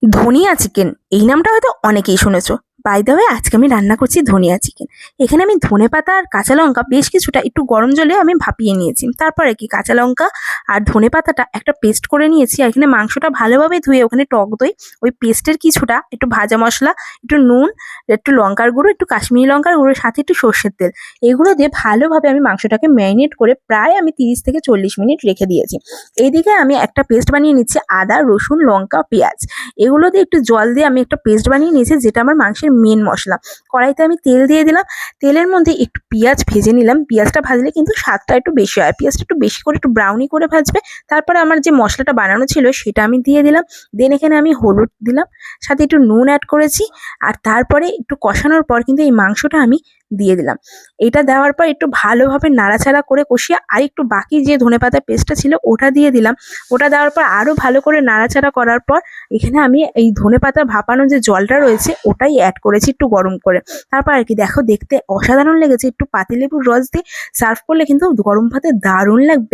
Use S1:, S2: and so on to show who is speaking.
S1: ধনিয়া চিকেন এই নামটা হয়তো অনেকেই শুনেছো। বাই দ্য ওয়ে আজকে আমি রান্না করছি ধনিয়া চিকেন। এখানে আমি ধনেপাতা আর কাঁচা লঙ্কা বেশ কিছুটা একটু গরম জলে আমি ভাপিয়ে নিয়েছি। তারপরে কি কাঁচা লঙ্কা আর ধনেপাতাটা একটা পেস্ট করে নিয়েছি। আর এখানে মাংসটা ভালোভাবে ধুয়ে ওখানে টক দই, ওই পেস্টের কিছুটা, একটু ভাজা মশলা, একটু নুন, একটু লঙ্কার গুঁড়ো, একটু কাশ্মীরি লঙ্কার গুঁড়ো, সাথে একটু সর্ষের তেল, এগুলো দিয়ে ভালোভাবে আমি মাংসটাকে ম্যারিনেট করে প্রায় আমি 30 থেকে 40 মিনিট রেখে দিয়েছি। এইদিকে আমি একটা পেস্ট বানিয়ে নিচ্ছি আদা, রসুন, লঙ্কা, পেঁয়াজ, এগুলো দিয়ে একটু জল দিয়ে আমি একটা পেস্ট বানিয়ে নিয়েছি, যেটা আমার মাংসের মেন মশলা। কড়াইতে আমি তেল দিয়ে দিলাম, তেলের মধ্যে একটু পেঁয়াজ ভেজে নিলাম। পেঁয়াজটা ভাজলে কিন্তু স্বাদটা একটু বেশি হয়, পেঁয়াজটা একটু বেশি করে একটু ব্রাউনি করে ভাজবে। তারপরে আমার যে মশলাটা বানানো ছিল সেটা আমি দিয়ে দিলাম। দেন এখানে আমি হলুদ দিলাম, সাথে একটু নুন অ্যাড করেছি। আর তারপরে একটু কষানোর পর কিন্তু এই মাংসটা আমি দিয়ে দিলাম। এটা দেওয়ার পর একটু ভালোভাবে নাড়াচাড়া করে কষিয়ে আর একটু বাকি যে ধনেপাতার পেস্টটা ছিল ওটা দিয়ে দিলাম। ওটা দেওয়ার পর আরও ভালো করে নাড়াচাড়া করার পর এখানে আমি এই ধনেপাতা ভাপানো যে জলটা রয়েছে ওটাই অ্যাড করেছি একটু গরম করে। তারপর আর কি দেখো, দেখতে অসাধারণ লেগেছে। একটু পাতিলেবুর রস দিয়ে সার্ভ করলে কিন্তু গরম ভাতে দারুণ লাগবে।